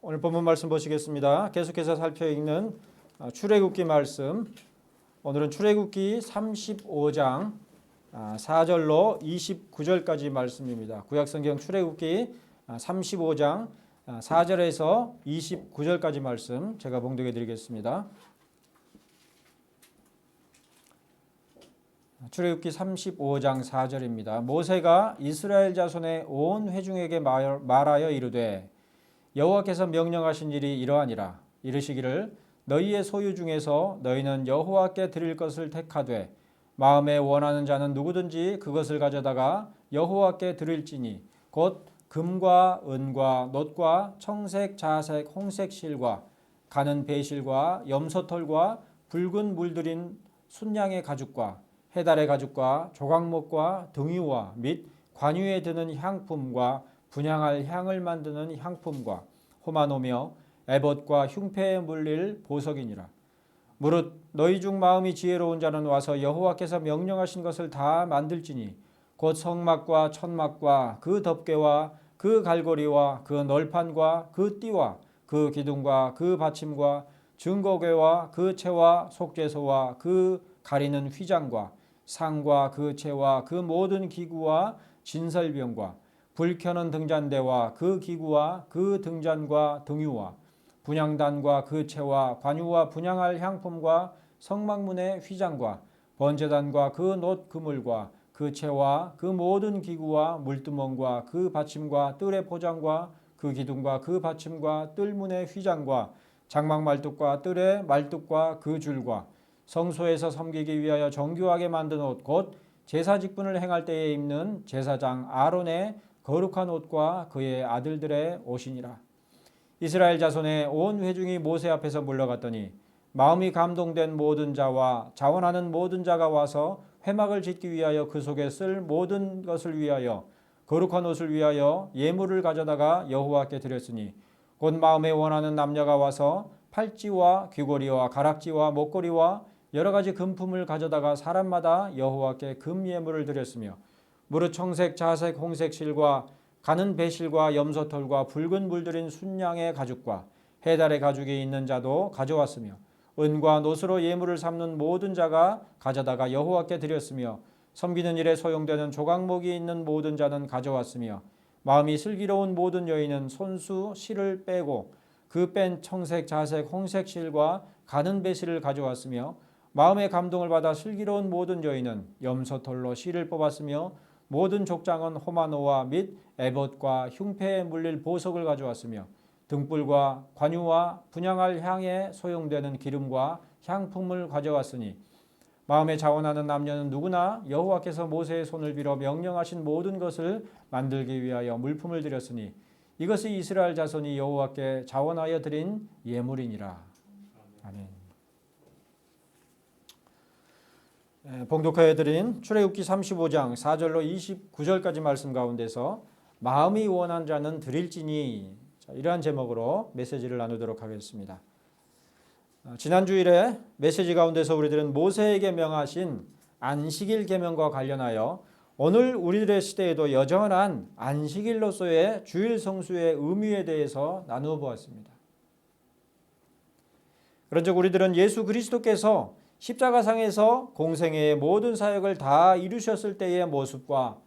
오늘 본문 말씀 보시겠습니다. 계속해서 살펴 읽는 출애굽기 말씀. 오늘은 출애굽기 35장 4절로 29절까지 말씀입니다. 구약성경 출애굽기 35장 4절에서 29절까지 말씀 제가 봉독해 드리겠습니다. 출애굽기 35장 4절입니다. 모세가 이스라엘 자손의 온 회중에게 말하여 이르되 여호와께서 명령하신 일이 이러하니라. 이르시기를 너희의 소유 중에서 너희는 여호와께 드릴 것을 택하되 마음에 원하는 자는 누구든지 그것을 가져다가 여호와께 드릴지니 곧 금과 은과 놋과 청색, 자색, 홍색 실과 가는 배실과 염소털과 붉은 물들인 순양의 가죽과 해달의 가죽과 조각목과 등유와 및 관유에 드는 향품과 분향할 향을 만드는 향품과 호마노며 에봇과 흉패에 물릴 보석이니라. 무릇 너희 중 마음이 지혜로운 자는 와서 여호와께서 명령하신 것을 다 만들지니 곧 성막과 천막과 그 덮개와 그 갈고리와 그 널판과 그 띠와 그 기둥과 그 받침과 증거궤와 그 채와 속죄소와 그 가리는 휘장과 상과 그 채와 그 모든 기구와 진설병과 불 켜는 등잔대와 그 기구와 그 등잔과 등유와 분향단과 그 채와 관유와 분향할 향품과 성막문의 휘장과 번제단과 그 놋 그물과 그 채와 그 모든 기구와 물두멍과 그 받침과 뜰의 포장과 그 기둥과 그 받침과 뜰문의 휘장과 장막 말뚝과 뜰의 말뚝과 그 줄과 성소에서 섬기기 위하여 정교하게 만든 옷 곧 제사 직분을 행할 때에 입는 제사장 아론의 거룩한 옷과 그의 아들들의 옷이니라. 이스라엘 자손의 온 회중이 모세 앞에서 물러갔더니 마음이 감동된 모든 자와 자원하는 모든 자가 와서 회막을 짓기 위하여 그 속에 쓸 모든 것을 위하여 거룩한 옷을 위하여 예물을 가져다가 여호와께 드렸으니 곧 마음에 원하는 남녀가 와서 팔찌와 귀고리와 가락지와 목걸이와 여러 가지 금품을 가져다가 사람마다 여호와께 금 예물을 드렸으며 무릇 청색, 자색, 홍색 실과 가는 배실과 염소털과 붉은 물들인 순양의 가죽과 해달의 가죽이 있는 자도 가져왔으며 은과 놋으로 예물을 삼는 모든 자가 가져다가 여호와께 드렸으며 섬기는 일에 소용되는 조각목이 있는 모든 자는 가져왔으며 마음이 슬기로운 모든 여인은 손수 실을 빼고 그 뺀 청색, 자색, 홍색 실과 가는 배실을 가져왔으며 마음의 감동을 받아 슬기로운 모든 여인은 염소털로 실을 뽑았으며 모든 족장은 호마노와 및 에봇과 흉패에 물릴 보석을 가져왔으며 등불과 관유와 분향할 향에 소용되는 기름과 향품을 가져왔으니 마음에 자원하는 남녀는 누구나 여호와께서 모세의 손을 빌어 명령하신 모든 것을 만들기 위하여 물품을 드렸으니 이것이 이스라엘 자손이 여호와께 자원하여 드린 예물이니라. 아멘. 봉독하여 드린 출애굽기 35장 4절로 29절까지 말씀 가운데서 마음이 원한 자는 드릴지니, 이러한 제목으로 메시지를 나누도록 하겠습니다. 지난 주일에 메시지 가운데서 우리들은 모세에게 명하신 안식일 계명과 관련하여 오늘 우리들의 시대에도 여전한 안식일로서의 주일 성수의 의미에 대해서 나누어 보았습니다. 그런즉 우리들은 예수 그리스도께서 십자가상에서 공생애의 모든 사역을 다 이루셨을 때의 모습과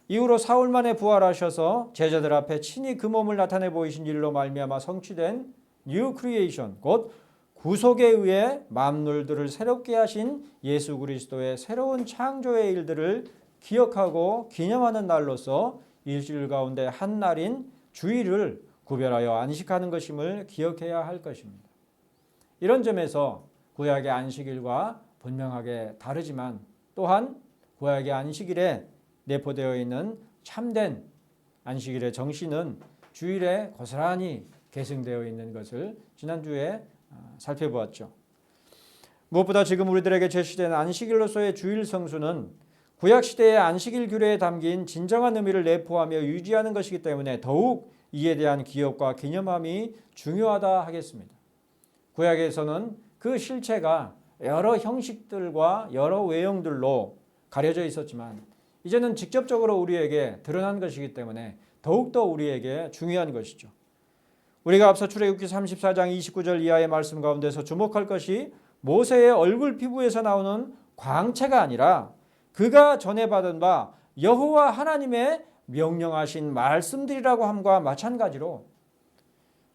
이후로 사흘 만에 부활하셔서 제자들 앞에 친히 그 몸을 나타내 보이신 일로 말미암아 성취된 뉴 크리에이션, 곧 구속에 의해 만물들을 새롭게 하신 예수 그리스도의 새로운 창조의 일들을 기억하고 기념하는 날로서 일주일 가운데 한 날인 주일을 구별하여 안식하는 것임을 기억해야 할 것입니다. 이런 점에서 구약의 안식일과 분명하게 다르지만 또한 구약의 안식일에 내포되어 있는 참된 안식일의 정신은 주일에 고스란히 계승되어 있는 것을 지난주에 살펴보았죠. 무엇보다 지금 우리들에게 제시된 안식일로서의 주일 성수는 구약시대의 안식일 규례에 담긴 진정한 의미를 내포하며 유지하는 것이기 때문에 더욱 이에 대한 기억과 기념함이 중요하다 하겠습니다. 구약에서는 그 실체가 여러 형식들과 여러 외형들로 가려져 있었지만 이제는 직접적으로 우리에게 드러난 것이기 때문에 더욱더 우리에게 중요한 것이죠. 우리가 앞서 출애굽기 34장 29절 이하의 말씀 가운데서 주목할 것이 모세의 얼굴 피부에서 나오는 광채가 아니라 그가 전해받은 바 여호와 하나님의 명령하신 말씀들이라고 함과 마찬가지로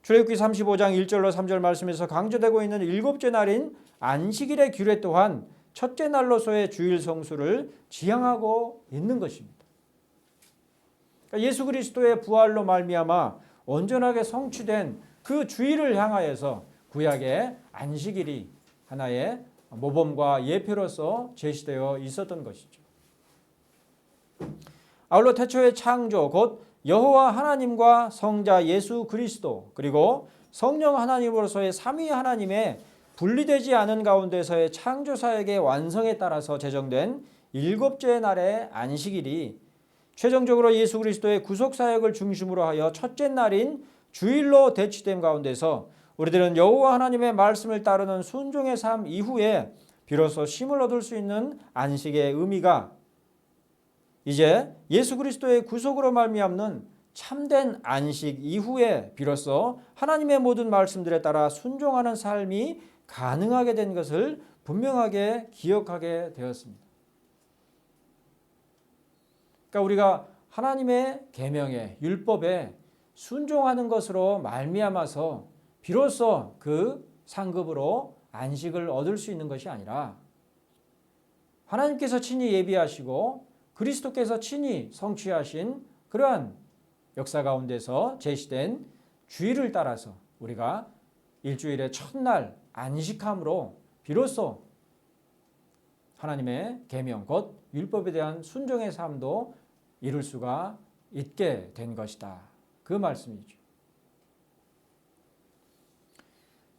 출애굽기 35장 1절로 3절 말씀에서 강조되고 있는 일곱째 날인 안식일의 규례 또한 첫째 날로서의 주일 성수를 지향하고 있는 것입니다. 그러니까 예수 그리스도의 부활로 말미암아 온전하게 성취된 그 주일을 향하여서 구약의 안식일이 하나의 모범과 예표로서 제시되어 있었던 것이죠. 아울러 태초의 창조 곧 여호와 하나님과 성자 예수 그리스도 그리고 성령 하나님으로서의 삼위 하나님의 분리되지 않은 가운데서의 창조 사역의 완성에 따라서 제정된 일곱째 날의 안식일이 최종적으로 예수 그리스도의 구속 사역을 중심으로 하여 첫째 날인 주일로 대치됨 가운데서 우리들은 여호와 하나님의 말씀을 따르는 순종의 삶 이후에 비로소 쉼을 얻을 수 있는 안식의 의미가 이제 예수 그리스도의 구속으로 말미암는 참된 안식 이후에 비로소 하나님의 모든 말씀들에 따라 순종하는 삶이 가능하게 된 것을 분명하게 기억하게 되었습니다. 그러니까 우리가 하나님의 계명에 율법에 순종하는 것으로 말미암아서 비로소 그 상급으로 안식을 얻을 수 있는 것이 아니라 하나님께서 친히 예비하시고 그리스도께서 친히 성취하신 그러한 역사 가운데서 제시된 주일을 따라서 우리가 일주일의 첫날 안식함으로 비로소 하나님의 계명 곧 율법에 대한 순종의 삶도 이룰 수가 있게 된 것이다. 그 말씀이죠.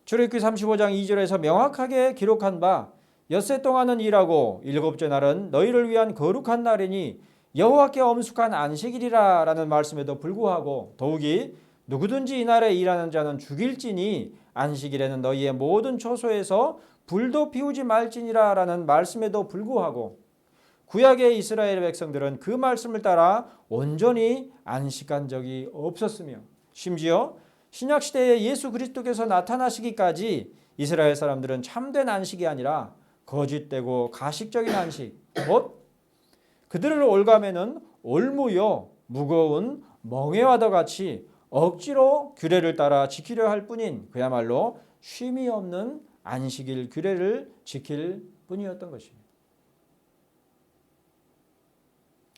출애굽기 35장 2절에서 명확하게 기록한 바 엿새 동안은 일하고 일곱째 날은 너희를 위한 거룩한 날이니 여호와께 엄숙한 안식일이라 라는 말씀에도 불구하고 더욱이 누구든지 이날에 일하는 자는 죽일지니 안식일에는 너희의 모든 처소에서 불도 피우지 말지니라 라는 말씀에도 불구하고 구약의 이스라엘 백성들은 그 말씀을 따라 온전히 안식한 적이 없었으며 심지어 신약시대에 예수 그리스도께서 나타나시기까지 이스라엘 사람들은 참된 안식이 아니라 거짓되고 가식적인 안식 곧 그들을 올가매는 올무요 무거운 멍에와도 같이 억지로 규례를 따라 지키려 할 뿐인 그야말로 쉼이 없는 안식일 규례를 지킬 뿐이었던 것입니다.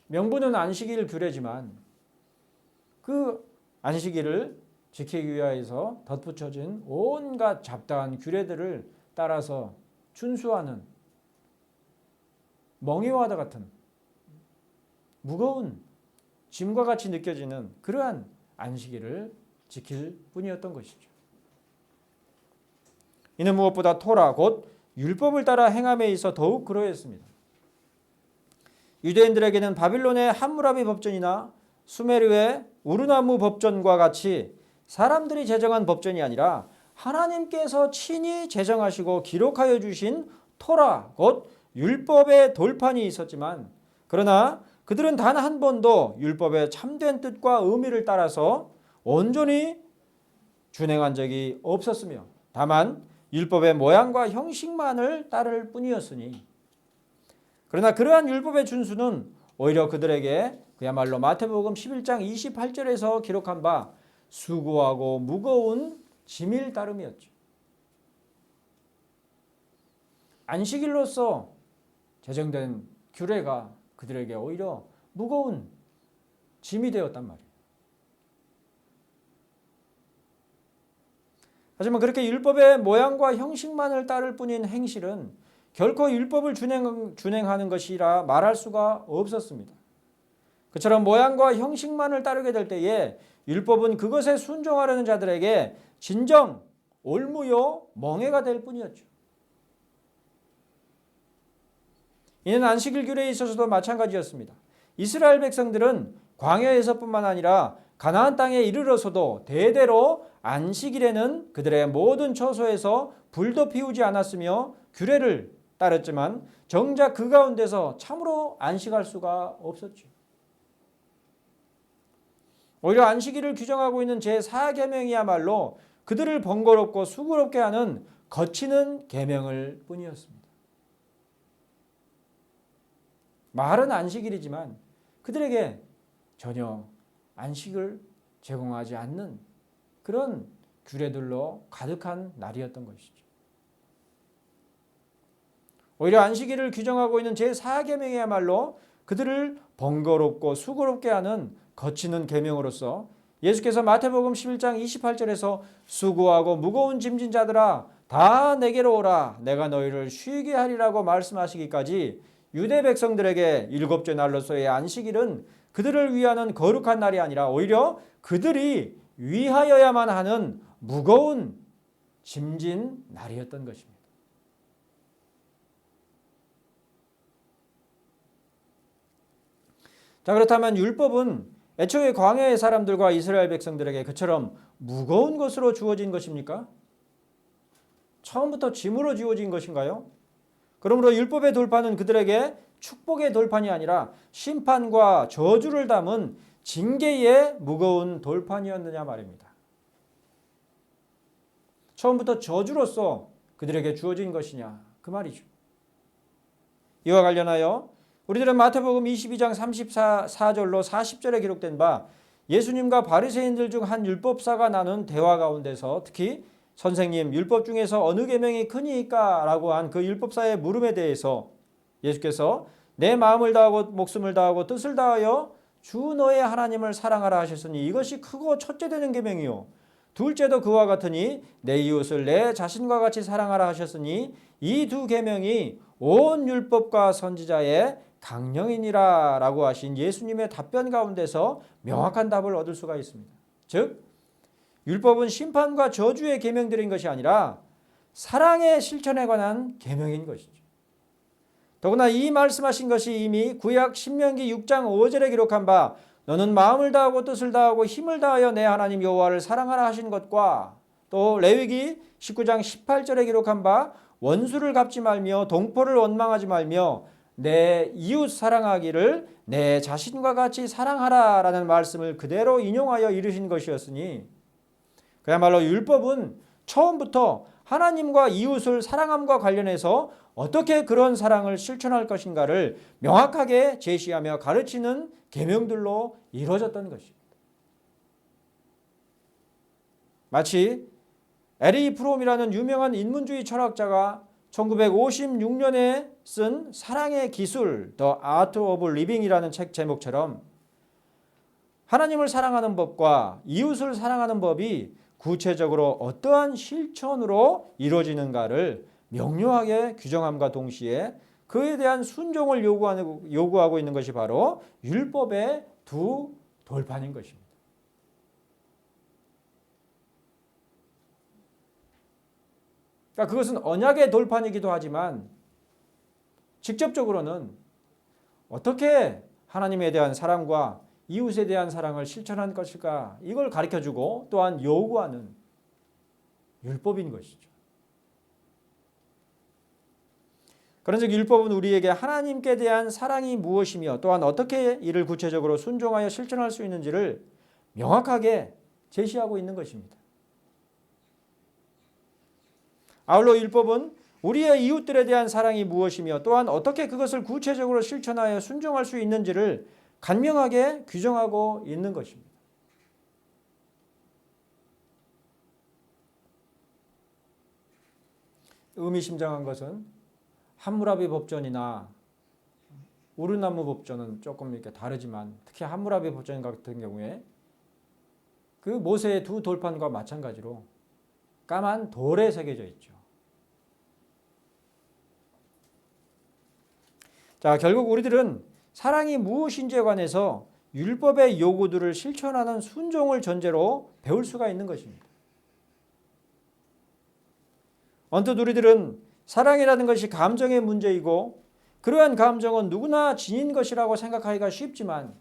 명분은 안식일 규례지만 그 안식일을 지키기 위하여서 덧붙여진 온갖 잡다한 규례들을 따라서 준수하는 멍에와도 같은 무거운 짐과 같이 느껴지는 그러한 안식일을 지킬 뿐이었던 것이죠. 이는 무엇보다 토라 곧 율법을 따라 행함에 있어 더욱 그러했습니다. 유대인들에게는 바빌론의 함무라비 법전이나 수메르의 우르나무 법전과 같이 사람들이 제정한 법전이 아니라 하나님께서 친히 제정하시고 기록하여 주신 토라 곧 율법의 돌판이 있었지만 그러나 그들은 단 한 번도 율법의 참된 뜻과 의미를 따라서 온전히 준행한 적이 없었으며 다만 율법의 모양과 형식만을 따를 뿐이었으니 그러나 그러한 율법의 준수는 오히려 그들에게 그야말로 마태복음 11장 28절에서 기록한 바 수고하고 무거운 짐일 따름이었죠. 안식일로서 제정된 규례가 그들에게 오히려 무거운 짐이 되었단 말이에요. 하지만 그렇게 율법의 모양과 형식만을 따를 뿐인 행실은 결코 율법을 준행하는 것이라 말할 수가 없었습니다. 그처럼 모양과 형식만을 따르게 될 때에 율법은 그것에 순종하려는 자들에게 진정 올무요 멍해가 될 뿐이었죠. 이는 안식일 규례에 있어서도 마찬가지였습니다. 이스라엘 백성들은 광야에서뿐만 아니라 가나안 땅에 이르러서도 대대로 안식일에는 그들의 모든 처소에서 불도 피우지 않았으며 규례를 따랐지만 정작 그 가운데서 참으로 안식할 수가 없었죠. 오히려 안식일을 규정하고 있는 제4계명이야말로 그들을 번거롭고 수고롭게 하는 거치는 계명일 뿐이었습니다. 말은 안식일이지만 그들에게 전혀 안식을 제공하지 않는 그런 규례들로 가득한 날이었던 것이죠. 오히려 안식일을 규정하고 있는 제4계명이야말로 그들을 번거롭고 수고롭게 하는 거치는 계명으로서 예수께서 마태복음 11장 28절에서 수고하고 무거운 짐진 자들아 다 내게로 오라 내가 너희를 쉬게 하리라고 말씀하시기까지 유대 백성들에게 일곱째 날로서의 안식일은 그들을 위하는 거룩한 날이 아니라 오히려 그들이 위하여야만 하는 무거운 짐진 날이었던 것입니다. 자, 그렇다면 율법은 애초에 광야의 사람들과 이스라엘 백성들에게 그처럼 무거운 것으로 주어진 것입니까? 처음부터 짐으로 주어진 것인가요? 그러므로 율법의 돌판은 그들에게 축복의 돌판이 아니라 심판과 저주를 담은 징계의 무거운 돌판이었느냐 말입니다. 처음부터 저주로서 그들에게 주어진 것이냐 그 말이죠. 이와 관련하여 우리들은 마태복음 22장 34절로 40절에 기록된 바 예수님과 바리새인들 중 한 율법사가 나눈 대화 가운데서 특히 선생님 율법 중에서 어느 계명이 크니까? 라고 한 그 율법사의 물음에 대해서 예수께서 내 마음을 다하고 목숨을 다하고 뜻을 다하여 주 너의 하나님을 사랑하라 하셨으니 이것이 크고 첫째 되는 계명이요 둘째도 그와 같으니 내 이웃을 내 자신과 같이 사랑하라 하셨으니 이 두 계명이 온 율법과 선지자의 강령이니라 라고 하신 예수님의 답변 가운데서 명확한 답을 얻을 수가 있습니다. 즉 율법은 심판과 저주의 계명들인 것이 아니라 사랑의 실천에 관한 계명인 것이죠. 더구나 이 말씀하신 것이 이미 구약 신명기 6장 5절에 기록한 바 너는 마음을 다하고 뜻을 다하고 힘을 다하여 내 하나님 여호와를 사랑하라 하신 것과 또 레위기 19장 18절에 기록한 바 원수를 갚지 말며 동포를 원망하지 말며 내 이웃 사랑하기를 내 자신과 같이 사랑하라 라는 말씀을 그대로 인용하여 이르신 것이었으니 그야말로 율법은 처음부터 하나님과 이웃을 사랑함과 관련해서 어떻게 그런 사랑을 실천할 것인가를 명확하게 제시하며 가르치는 계명들로 이루어졌던 것입니다. 마치 에리 프롬이라는 유명한 인문주의 철학자가 1956년에 쓴 사랑의 기술 The Art of Living이라는 책 제목처럼 하나님을 사랑하는 법과 이웃을 사랑하는 법이 구체적으로 어떠한 실천으로 이루어지는가를 명료하게 규정함과 동시에 그에 대한 순종을 요구하고 있는 것이 바로 율법의 두 돌판인 것입니다. 그러니까 그것은 언약의 돌판이기도 하지만 직접적으로는 어떻게 하나님에 대한 사랑과 이웃에 대한 사랑을 실천한 것일까 이걸 가르쳐주고 또한 요구하는 율법인 것이죠. 그런즉 율법은 우리에게 하나님께 대한 사랑이 무엇이며 또한 어떻게 이를 구체적으로 순종하여 실천할 수 있는지를 명확하게 제시하고 있는 것입니다. 아울러 율법은 우리의 이웃들에 대한 사랑이 무엇이며 또한 어떻게 그것을 구체적으로 실천하여 순종할 수 있는지를 간명하게 규정하고 있는 것입니다. 의미심장한 것은 함무라비 법전이나 우르나무 법전은 조금 이렇게 다르지만 특히 함무라비 법전 같은 경우에 그 모세의 두 돌판과 마찬가지로 까만 돌에 새겨져 있죠. 자, 결국 우리들은 사랑이 무엇인지에 관해서 율법의 요구들을 실천하는 순종을 전제로 배울 수가 있는 것입니다. 언뜻 우리들은 사랑이라는 것이 감정의 문제이고 그러한 감정은 누구나 지닌 것이라고 생각하기가 쉽지만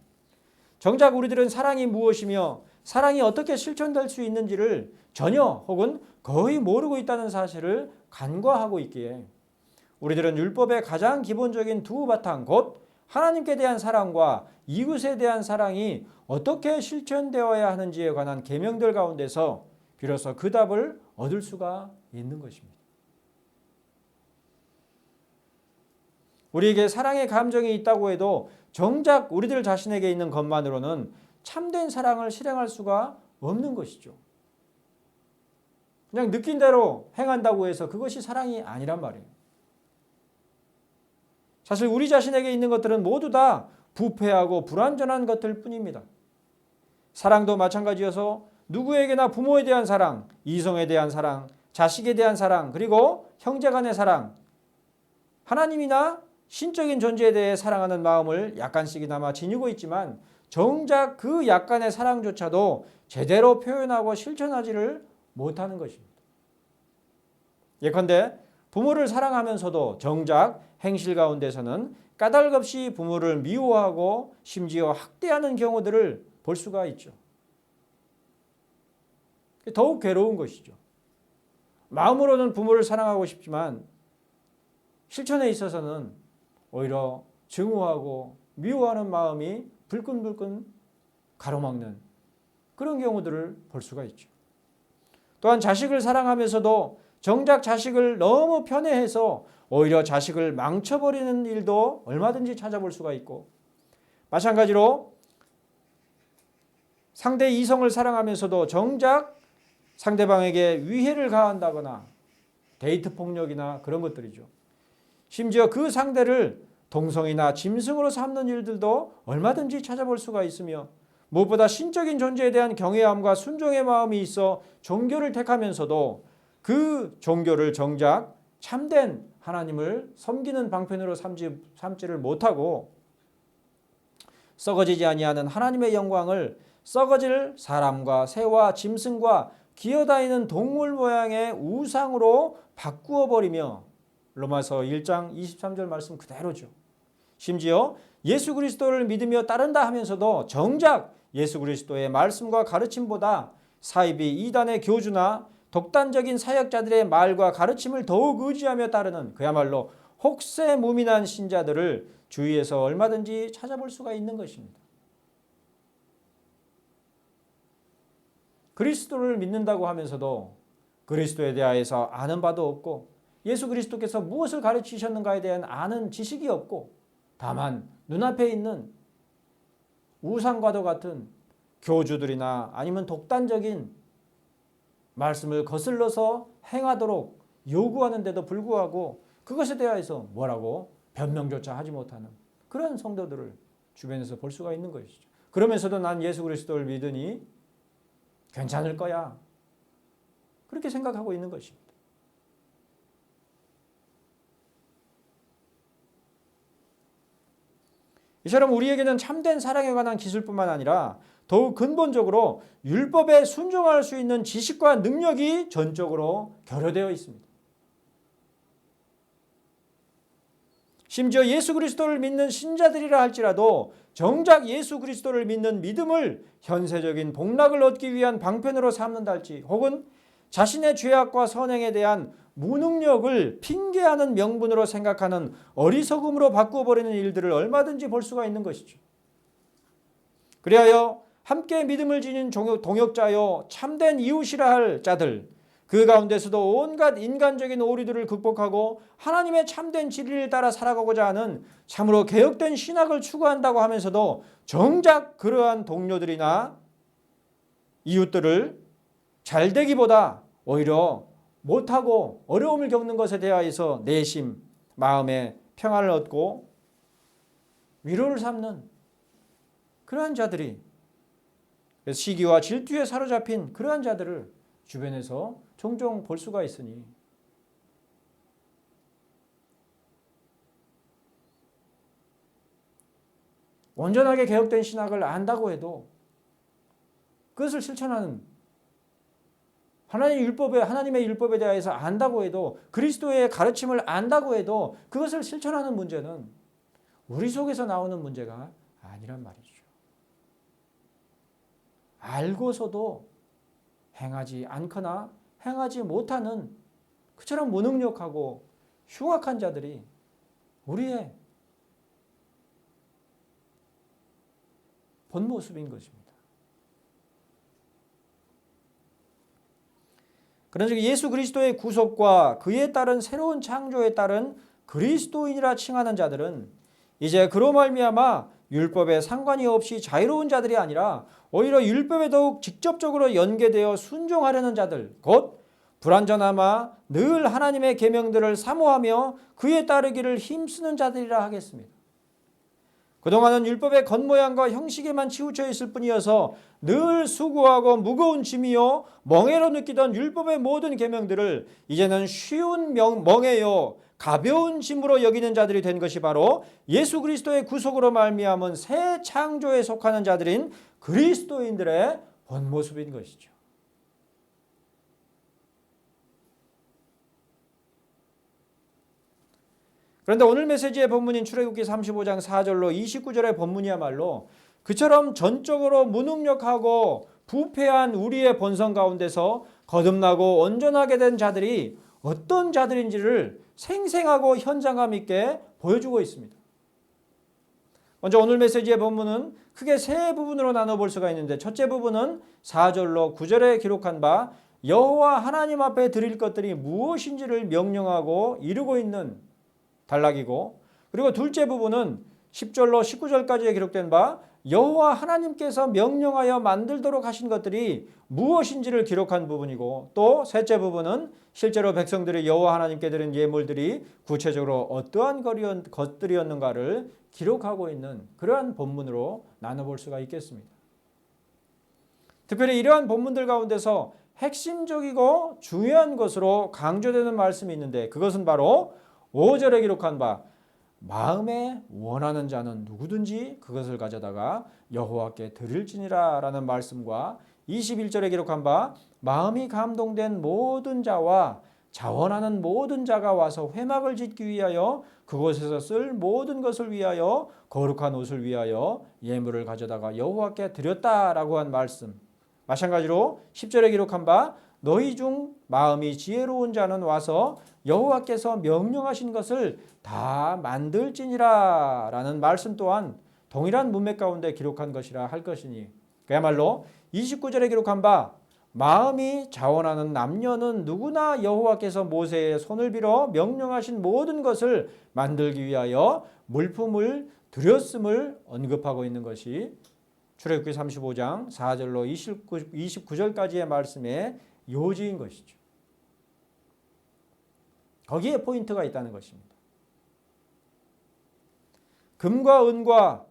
정작 우리들은 사랑이 무엇이며 사랑이 어떻게 실천될 수 있는지를 전혀 혹은 거의 모르고 있다는 사실을 간과하고 있기에 우리들은 율법의 가장 기본적인 두 바탕 곧 하나님께 대한 사랑과 이웃에 대한 사랑이 어떻게 실천되어야 하는지에 관한 계명들 가운데서 비로소 그 답을 얻을 수가 있는 것입니다. 우리에게 사랑의 감정이 있다고 해도 정작 우리들 자신에게 있는 것만으로는 참된 사랑을 실행할 수가 없는 것이죠. 그냥 느낀 대로 행한다고 해서 그것이 사랑이 아니란 말이에요. 사실 우리 자신에게 있는 것들은 모두 다 부패하고 불완전한 것들 뿐입니다. 사랑도 마찬가지여서 누구에게나 부모에 대한 사랑, 이성에 대한 사랑, 자식에 대한 사랑, 그리고 형제 간의 사랑, 하나님이나 신적인 존재에 대해 사랑하는 마음을 약간씩이나마 지니고 있지만 정작 그 약간의 사랑조차도 제대로 표현하고 실천하지를 못하는 것입니다. 예컨대 부모를 사랑하면서도 정작 행실 가운데서는 까닭없이 부모를 미워하고 심지어 학대하는 경우들을 볼 수가 있죠. 더욱 괴로운 것이죠. 마음으로는 부모를 사랑하고 싶지만 실천에 있어서는 오히려 증오하고 미워하는 마음이 불끈불끈 가로막는 그런 경우들을 볼 수가 있죠. 또한 자식을 사랑하면서도 정작 자식을 너무 편애해서 오히려 자식을 망쳐버리는 일도 얼마든지 찾아볼 수가 있고, 마찬가지로 상대 이성을 사랑하면서도 정작 상대방에게 위해를 가한다거나 데이트 폭력이나 그런 것들이죠. 심지어 그 상대를 동성이나 짐승으로 삼는 일들도 얼마든지 찾아볼 수가 있으며, 무엇보다 신적인 존재에 대한 경외함과 순종의 마음이 있어 종교를 택하면서도 그 종교를 정작 참된 하나님을 섬기는 방편으로 삼지를 못하고 썩어지지 아니하는 하나님의 영광을 썩어질 사람과 새와 짐승과 기어다니는 동물 모양의 우상으로 바꾸어 버리며, 로마서 1장 23절 말씀 그대로죠. 심지어 예수 그리스도를 믿으며 따른다 하면서도 정작 예수 그리스도의 말씀과 가르침보다 사이비 이단의 교주나 독단적인 사역자들의 말과 가르침을 더욱 의지하며 따르는 그야말로 혹세무민한 신자들을 주위에서 얼마든지 찾아볼 수가 있는 것입니다. 그리스도를 믿는다고 하면서도 그리스도에 대하여서 아는 바도 없고 예수 그리스도께서 무엇을 가르치셨는가에 대한 아는 지식이 없고 다만 눈앞에 있는 우상과도 같은 교주들이나 아니면 독단적인 말씀을 거슬러서 행하도록 요구하는데도 불구하고 그것에 대해서 뭐라고 변명조차 하지 못하는 그런 성도들을 주변에서 볼 수가 있는 것이죠. 그러면서도 난 예수 그리스도를 믿으니 괜찮을 거야, 그렇게 생각하고 있는 것입니다. 이처럼 우리에게는 참된 사랑에 관한 기술뿐만 아니라 더욱 근본적으로 율법에 순종할 수 있는 지식과 능력이 전적으로 결여되어 있습니다. 심지어 예수 그리스도를 믿는 신자들이라 할지라도 정작 예수 그리스도를 믿는 믿음을 현세적인 복락을 얻기 위한 방편으로 삼는다 할지, 혹은 자신의 죄악과 선행에 대한 무능력을 핑계하는 명분으로 생각하는 어리석음으로 바꾸어버리는 일들을 얼마든지 볼 수가 있는 것이죠. 그리하여 함께 믿음을 지닌 동역자요 참된 이웃이라 할 자들, 그 가운데서도 온갖 인간적인 오류들을 극복하고 하나님의 참된 진리를 따라 살아가고자 하는 참으로 개혁된 신학을 추구한다고 하면서도 정작 그러한 동료들이나 이웃들을 잘되기보다 오히려 못하고 어려움을 겪는 것에 대하여서 내심 마음의 평안을 얻고 위로를 삼는 그러한 자들이, 시기와 질투에 사로잡힌 그러한 자들을 주변에서 종종 볼 수가 있으니 온전하게 개혁된 신학을 안다고 해도 그것을 실천하는 하나님의 율법에 대해서 안다고 해도, 그리스도의 가르침을 안다고 해도 그것을 실천하는 문제는 우리 속에서 나오는 문제가 아니란 말이죠. 알고서도 행하지 않거나 행하지 못하는 그처럼 무능력하고 흉악한 자들이 우리의 본 모습인 것입니다. 그런즉 예수 그리스도의 구속과 그에 따른 새로운 창조에 따른 그리스도인이라 칭하는 자들은 이제 그로 말미암아 율법에 상관이 없이 자유로운 자들이 아니라 오히려 율법에 더욱 직접적으로 연계되어 순종하려는 자들, 곧 불완전하마 늘 하나님의 계명들을 사모하며 그에 따르기를 힘쓰는 자들이라 하겠습니다. 그동안은 율법의 겉모양과 형식에만 치우쳐 있을 뿐이어서 늘 수고하고 무거운 짐이요 멍해로 느끼던 율법의 모든 계명들을 이제는 쉬운 멍해요 가벼운 짐으로 여기는 자들이 된 것이 바로 예수 그리스도의 구속으로 말미암은 새 창조에 속하는 자들인 그리스도인들의 본 모습인 것이죠. 그런데 오늘 메시지의 본문인 출애굽기 35장 4절로 29절의 본문이야말로 그처럼 전적으로 무능력하고 부패한 우리의 본성 가운데서 거듭나고 온전하게 된 자들이 어떤 자들인지를 생생하고 현장감 있게 보여주고 있습니다. 먼저 오늘 메시지의 본문은 크게 세 부분으로 나눠볼 수가 있는데, 첫째 부분은 4절로 9절에 기록한 바 여호와 하나님 앞에 드릴 것들이 무엇인지를 명령하고 이루고 있는 단락이고, 그리고 둘째 부분은 10절로 19절까지에 기록된 바 여호와 하나님께서 명령하여 만들도록 하신 것들이 무엇인지를 기록한 부분이고, 또 셋째 부분은 실제로 백성들이 여호와 하나님께 드린 예물들이 구체적으로 어떠한 것들이었는가를 기록하고 있는 그러한 본문으로 나눠볼 수가 있겠습니다. 특별히 이러한 본문들 가운데서 핵심적이고 중요한 것으로 강조되는 말씀이 있는데, 그것은 바로 5절에 기록한 바 마음에 원하는 자는 누구든지 그것을 가져다가 여호와께 드릴지니라 라는 말씀과 21절에 기록한 바 마음이 감동된 모든 자와 자원하는 모든 자가 와서 회막을 짓기 위하여 그곳에서 쓸 모든 것을 위하여 거룩한 옷을 위하여 예물을 가져다가 여호와께 드렸다라고 한 말씀, 마찬가지로 10절에 기록한 바 너희 중 마음이 지혜로운 자는 와서 여호와께서 명령하신 것을 다 만들지니라 라는 말씀 또한 동일한 문맥 가운데 기록한 것이라 할 것이니, 그야말로 29절에 기록한 바 마음이 자원하는 남녀는 누구나 여호와께서 모세의 손을 빌어 명령하신 모든 것을 만들기 위하여 물품을 드렸음을 언급하고 있는 것이 출애굽기 35장 4절로 29절까지의 말씀의 요지인 것이죠. 거기에 포인트가 있다는 것입니다. 금과 은과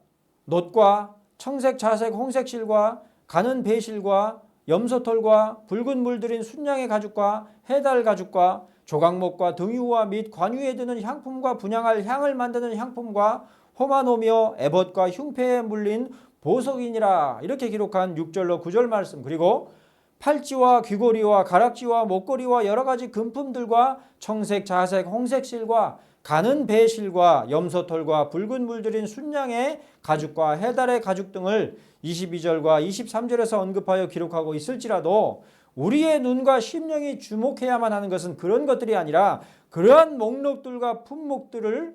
놋과 청색, 자색, 홍색 실과 가는 배실과 염소털과 붉은 물들인 순양의 가죽과 해달 가죽과 조각목과 등유와 및 관유에 드는 향품과 분향할 향을 만드는 향품과 호마노며 에봇과 흉패에 물린 보석이니라, 이렇게 기록한 6절로 9절 말씀, 그리고 팔찌와 귀고리와 가락지와 목걸이와 여러 가지 금품들과 청색, 자색, 홍색 실과 가는 배실과 염소털과 붉은 물들인 순양의 가죽과 해달의 가죽 등을 22절과 23절에서 언급하여 기록하고 있을지라도 우리의 눈과 심령이 주목해야만 하는 것은 그런 것들이 아니라 그러한 목록들과 품목들을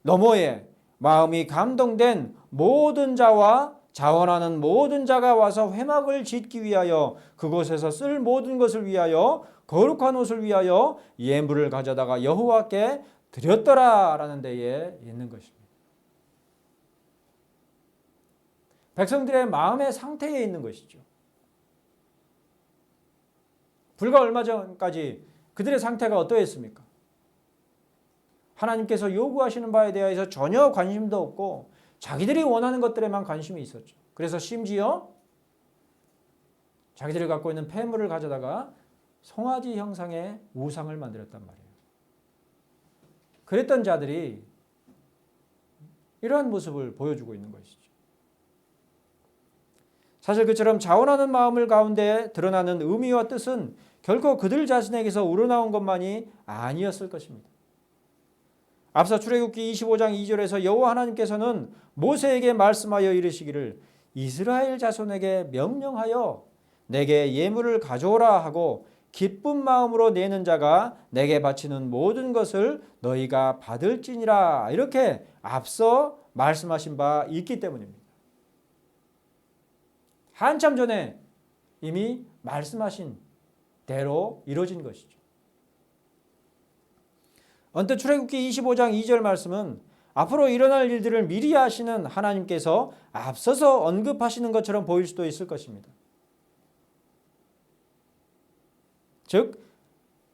너머에 마음이 감동된 모든 자와 자원하는 모든 자가 와서 회막을 짓기 위하여 그곳에서 쓸 모든 것을 위하여 거룩한 옷을 위하여 예물을 가져다가 여호와께 드렸더라라는 데에 있는 것입니다. 백성들의 마음의 상태에 있는 것이죠. 불과 얼마 전까지 그들의 상태가 어떠했습니까? 하나님께서 요구하시는 바에 대해서 전혀 관심도 없고 자기들이 원하는 것들에만 관심이 있었죠. 그래서 심지어 자기들이 갖고 있는 폐물을 가져다가 송아지 형상의 우상을 만들었단 말이에요. 그랬던 자들이 이러한 모습을 보여주고 있는 것이죠. 사실 그처럼 자원하는 마음을 가운데 드러나는 의미와 뜻은 결코 그들 자신에게서 우러나온 것만이 아니었을 것입니다. 앞서 출애굽기 25장 2절에서 여호와 하나님께서는 모세에게 말씀하여 이르시기를 이스라엘 자손에게 명령하여 내게 예물을 가져오라 하고 기쁜 마음으로 내는 자가 내게 바치는 모든 것을 너희가 받을지니라, 이렇게 앞서 말씀하신 바 있기 때문입니다. 한참 전에 이미 말씀하신 대로 이루어진 것이죠. 언뜻 출애굽기 25장 2절 말씀은 앞으로 일어날 일들을 미리 아시는 하나님께서 앞서서 언급하시는 것처럼 보일 수도 있을 것입니다. 즉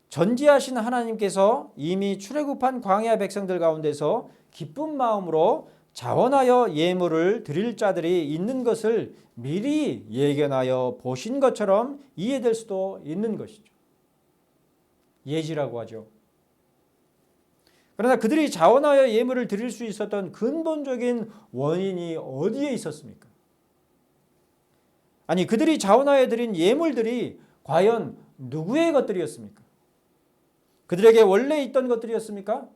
전지하신 하나님께서 이미 출애굽한 광야 백성들 가운데서 기쁜 마음으로 자원하여 예물을 드릴 자들이 있는 것을 미리 예견하여 보신 것처럼 이해될 수도 있는 것이죠. 예지라고 하죠. 그러나 그들이 자원하여 예물을 드릴 수 있었던 근본적인 원인이 어디에 있었습니까? 아니, 그들이 자원하여 드린 예물들이 과연 누구의 것들이었습니까? 그들에게 원래 있던 것들이었습니까?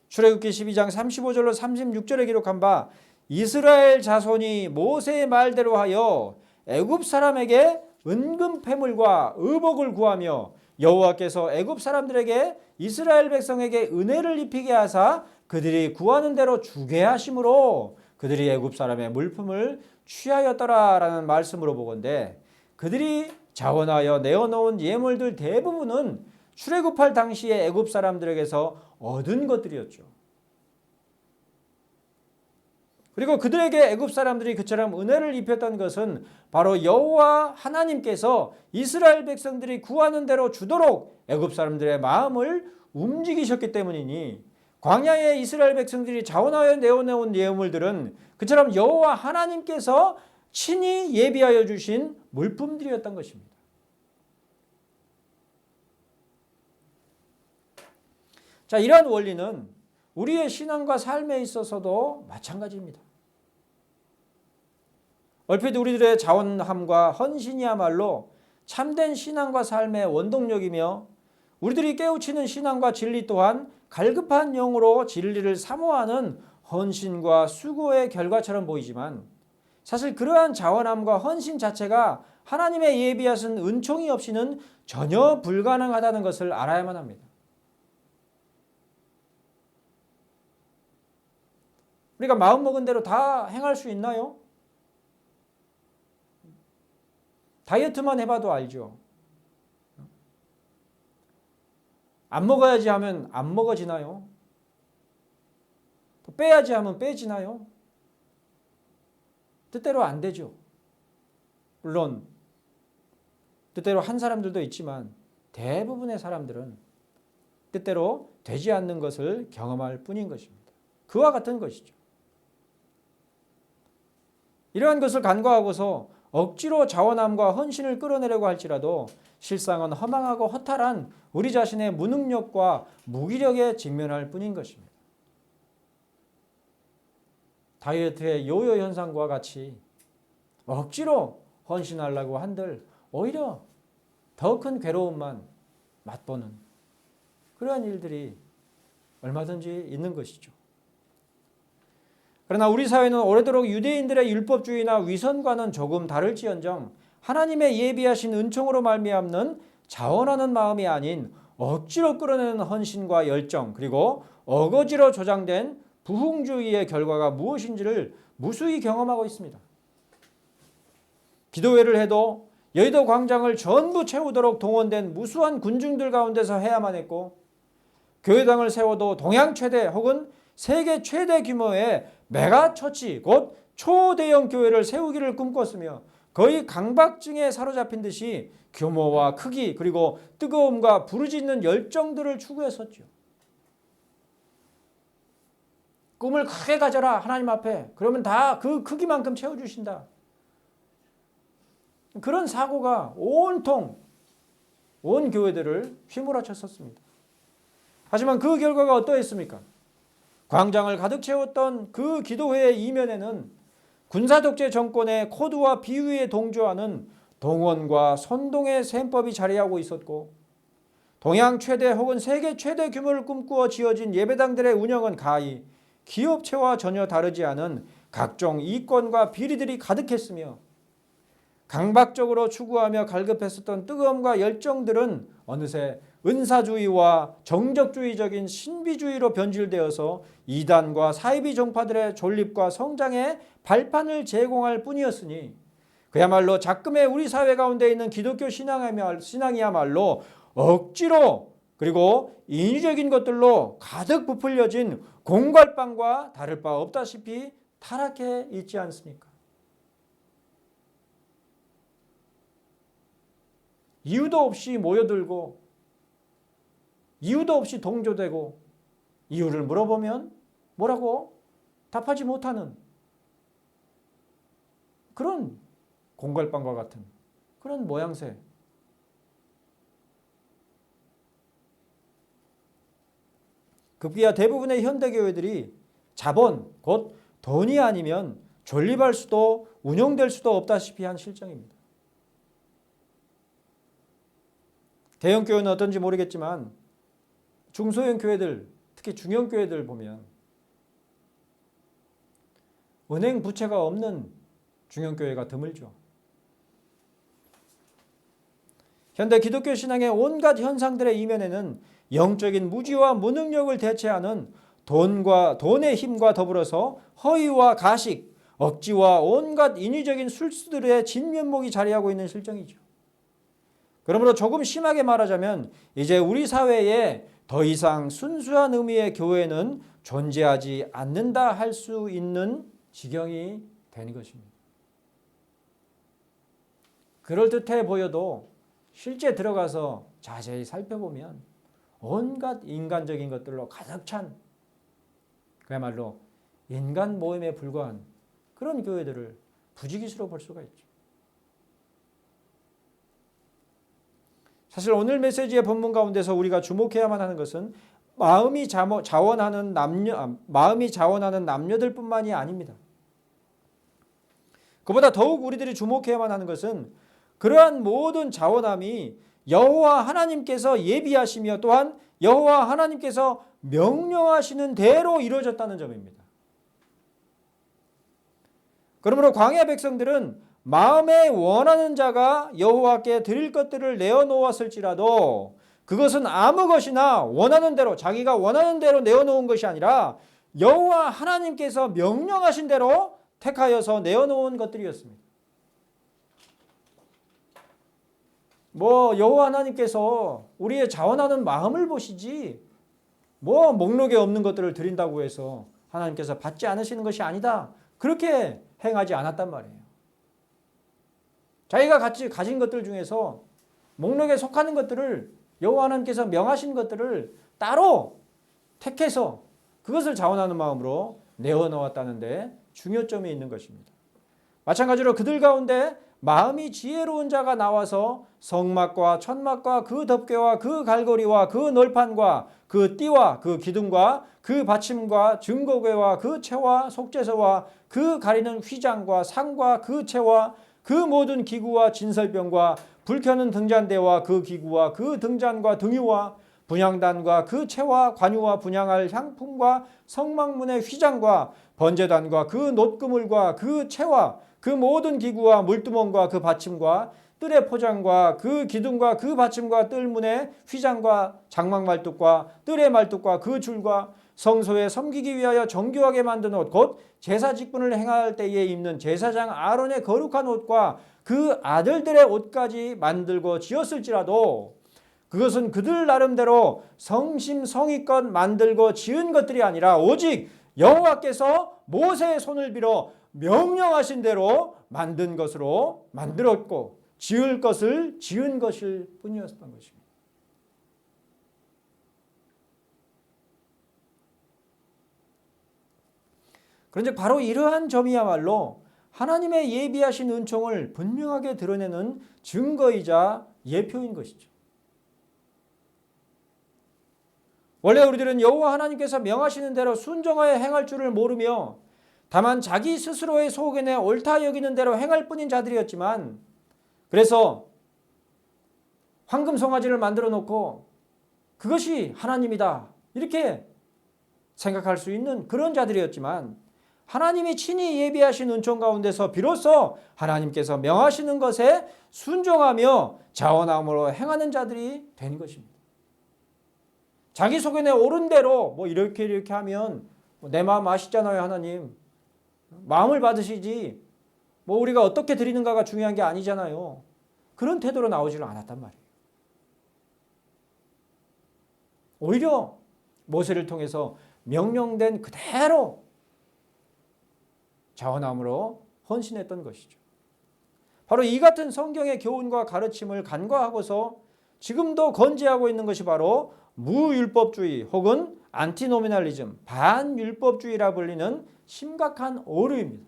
출애굽기 12장 35절로 36절에 기록한 바 이스라엘 자손이 모세의 말대로 하여 애굽 사람에게 은금 패물과 의복을 구하며 여호와께서 애굽 사람들에게 이스라엘 백성에게 은혜를 입히게 하사 그들이 구하는 대로 주게 하심으로 그들이 애굽 사람의 물품을 취하였더라라는 말씀으로 보건대 그들이 자원하여 내어놓은 예물들 대부분은 출애굽할 당시에 애굽 사람들에게서 얻은 것들이었죠. 그리고 그들에게 애굽 사람들이 그처럼 은혜를 입혔던 것은 바로 여호와 하나님께서 이스라엘 백성들이 구하는 대로 주도록 애굽 사람들의 마음을 움직이셨기 때문이니 광야에 이스라엘 백성들이 자원하여 내어놓은 예물들은 그처럼 여호와 하나님께서 친히 예비하여 주신 물품들이었던 것입니다. 자, 이러한 원리는 우리의 신앙과 삶에 있어서도 마찬가지입니다. 얼핏 우리들의 자원함과 헌신이야말로 참된 신앙과 삶의 원동력이며 우리들이 깨우치는 신앙과 진리 또한 갈급한 영으로 진리를 사모하는 헌신과 수고의 결과처럼 보이지만 사실 그러한 자원함과 헌신 자체가 하나님의 예비하신 은총이 없이는 전혀 불가능하다는 것을 알아야만 합니다. 우리가 마음먹은 대로 다 행할 수 있나요? 다이어트만 해봐도 알죠. 안 먹어야지 하면 안 먹어지나요? 또 빼야지 하면 빼지나요? 뜻대로 안 되죠. 물론 뜻대로 한 사람들도 있지만 대부분의 사람들은 뜻대로 되지 않는 것을 경험할 뿐인 것입니다. 그와 같은 것이죠. 이러한 것을 간과하고서 억지로 자원함과 헌신을 끌어내려고 할지라도 실상은 허망하고 허탈한 우리 자신의 무능력과 무기력에 직면할 뿐인 것입니다. 다이어트의 요요 현상과 같이 억지로 헌신하려고 한들 오히려 더 큰 괴로움만 맛보는 그러한 일들이 얼마든지 있는 것이죠. 그러나 우리 사회는 오래도록 유대인들의 율법주의나 위선과는 조금 다를지언정 하나님의 예비하신 은총으로 말미암는 자원하는 마음이 아닌 억지로 끌어내는 헌신과 열정 그리고 어거지로 조장된 부흥주의의 결과가 무엇인지를 무수히 경험하고 있습니다. 기도회를 해도 여의도 광장을 전부 채우도록 동원된 무수한 군중들 가운데서 해야만 했고 교회당을 세워도 동양 최대 혹은 세계 최대 규모의 메가처치 곧 초대형 교회를 세우기를 꿈꿨으며 거의 강박증에 사로잡힌 듯이 규모와 크기 그리고 뜨거움과 부르짖는 열정들을 추구했었죠. 꿈을 크게 가져라 하나님 앞에. 그러면 다 그 크기만큼 채워주신다. 그런 사고가 온통 온 교회들을 휘몰아쳤었습니다. 하지만 그 결과가 어떠했습니까? 광장을 가득 채웠던 그 기도회의 이면에는 군사독재 정권의 코드와 비유에 동조하는 동원과 선동의 셈법이 자리하고 있었고 동양 최대 혹은 세계 최대 규모를 꿈꾸어 지어진 예배당들의 운영은 가히 기업체와 전혀 다르지 않은 각종 이권과 비리들이 가득했으며 강박적으로 추구하며 갈급했었던 뜨거움과 열정들은 어느새 은사주의와 정적주의적인 신비주의로 변질되어서 이단과 사이비 종파들의 존립과 성장의 발판을 제공할 뿐이었으니 그야말로 작금의 우리 사회 가운데 있는 기독교 신앙이야말로 억지로 그리고 인위적인 것들로 가득 부풀려진 공갈빵과 다를 바 없다시피 타락해 있지 않습니까? 이유도 없이 모여들고 이유도 없이 동조되고 이유를 물어보면 뭐라고 답하지 못하는 그런 공갈빵과 같은 그런 모양새. 급기야 대부분의 현대교회들이 자본, 곧 돈이 아니면 존립할 수도 운영될 수도 없다시피 한 실정입니다. 대형교회는 어떤지 모르겠지만 중소형 교회들, 특히 중형 교회들 보면 은행 부채가 없는 중형 교회가 드물죠. 현대 기독교 신앙의 온갖 현상들의 이면에는 영적인 무지와 무능력을 대체하는 돈의 힘과 더불어서 허위와 가식, 억지와 온갖 인위적인 술수들의 진면목이 자리하고 있는 실정이죠. 그러므로 조금 심하게 말하자면 이제 우리 사회에 더 이상 순수한 의미의 교회는 존재하지 않는다 할 수 있는 지경이 된 것입니다. 그럴듯해 보여도 실제 들어가서 자세히 살펴보면 온갖 인간적인 것들로 가득 찬 그야말로 인간 모임에 불과한 그런 교회들을 부지기수로 볼 수가 있죠. 사실 오늘 메시지의 본문 가운데서 우리가 주목해야만 하는 것은 마음이 자원하는 남녀들뿐만이 아닙니다. 그보다 더욱 우리들이 주목해야만 하는 것은 그러한 모든 자원함이 여호와 하나님께서 예비하시며 또한 여호와 하나님께서 명령하시는 대로 이루어졌다는 점입니다. 그러므로 광야 백성들은 마음에 원하는 자가 여호와께 드릴 것들을 내어놓았을지라도 그것은 아무 것이나 원하는 대로 자기가 원하는 대로 내어놓은 것이 아니라 여호와 하나님께서 명령하신 대로 택하여서 내어놓은 것들이었습니다. 여호와 하나님께서 우리의 자원하는 마음을 보시지 목록에 없는 것들을 드린다고 해서 하나님께서 받지 않으시는 것이 아니다. 그렇게 행하지 않았단 말이에요. 자기가 가진 것들 중에서 목록에 속하는 것들을 여호와 하나님께서 명하신 것들을 따로 택해서 그것을 자원하는 마음으로 내어놓았다는 데 중요점이 있는 것입니다. 마찬가지로 그들 가운데 마음이 지혜로운 자가 나와서 성막과 천막과 그 덮개와 그 갈고리와 그 널판과 그 띠와 그 기둥과 그 받침과 증거궤와 그 채와 속죄서와 그 가리는 휘장과 상과 그 채와 그 모든 기구와 진설병과 불 켜는 등잔대와 그 기구와 그 등잔과 등유와 분향단과 그 채와 관유와 분향할 향품과 성막문의 휘장과 번제단과 그 놋그물과 그 채와 그 모든 기구와 물두멍과 그 받침과 뜰의 포장과 그 기둥과 그 받침과 뜰문의 휘장과 장막 말뚝과 뜰의 말뚝과 그 줄과 성소에 섬기기 위하여 정교하게 만든 옷 곧 제사 직분을 행할 때에 입는 제사장 아론의 거룩한 옷과 그 아들들의 옷까지 만들고 지었을지라도 그것은 그들 나름대로 성심성의껏 만들고 지은 것들이 아니라 오직 여호와께서 모세의 손을 빌어 명령하신 대로 만든 것으로 만들었고 지을 것을 지은 것일 뿐이었던 것입니다. 그런데 바로 이러한 점이야말로 하나님의 예비하신 은총을 분명하게 드러내는 증거이자 예표인 것이죠. 원래 우리들은 여호와 하나님께서 명하시는 대로 순종하여 행할 줄을 모르며 다만 자기 스스로의 소견에 옳다 여기는 대로 행할 뿐인 자들이었지만 그래서 황금 송아지를 만들어 놓고 그것이 하나님이다 이렇게 생각할 수 있는 그런 자들이었지만 하나님이 친히 예비하신 은총 가운데서 비로소 하나님께서 명하시는 것에 순종하며 자원함으로 행하는 자들이 된 것입니다. 자기 소견에 옳은 대로 이렇게 하면 내 마음 아시잖아요. 하나님 마음을 받으시지 뭐 우리가 어떻게 드리는가가 중요한 게 아니잖아요. 그런 태도로 나오지를 않았단 말이에요. 오히려 모세를 통해서 명령된 그대로 자원함으로 헌신했던 것이죠. 바로 이 같은 성경의 교훈과 가르침을 간과하고서 지금도 건재하고 있는 것이 바로 무율법주의 혹은 안티노미널리즘, 반율법주의라 불리는 심각한 오류입니다.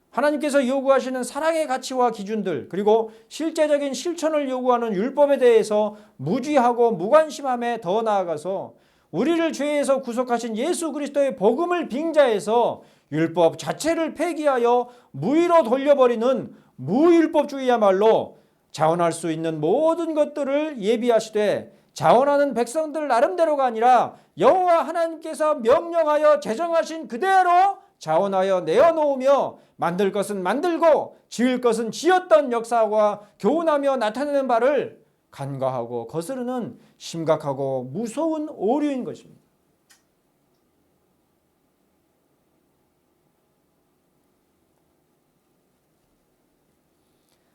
하나님께서 요구하시는 사랑의 가치와 기준들, 그리고 실제적인 실천을 요구하는 율법에 대해서 무지하고 무관심함에 더 나아가서 우리를 죄에서 구속하신 예수 그리스도의 복음을 빙자해서 율법 자체를 폐기하여 무의로 돌려버리는 무율법주의야말로 자원할 수 있는 모든 것들을 예비하시되 자원하는 백성들 나름대로가 아니라 여호와 하나님께서 명령하여 제정하신 그대로 자원하여 내어놓으며 만들 것은 만들고 지을 것은 지었던 역사와 교훈하며 나타내는 바를 간과하고 거스르는 심각하고 무서운 오류인 것입니다.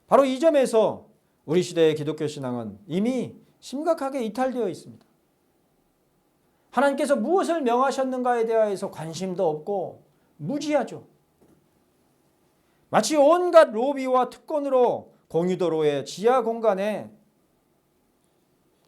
바로 이 점에서 우리 시대의 기독교 신앙은 이미 심각하게 이탈되어 있습니다. 하나님께서 무엇을 명하셨는가에 대해서 관심도 없고 무지하죠. 마치 온갖 로비와 특권으로 공유도로의 지하 공간에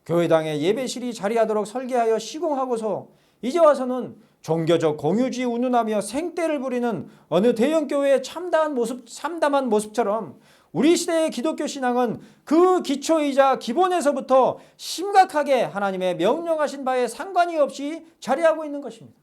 교회당의 예배실이 자리하도록 설계하여 시공하고서 이제 와서는 종교적 공유주의 운운하며 생떼를 부리는 어느 대형교회의 참담한 모습처럼 우리 시대의 기독교 신앙은 그 기초이자 기본에서부터 심각하게 하나님의 명령하신 바에 상관이 없이 자리하고 있는 것입니다.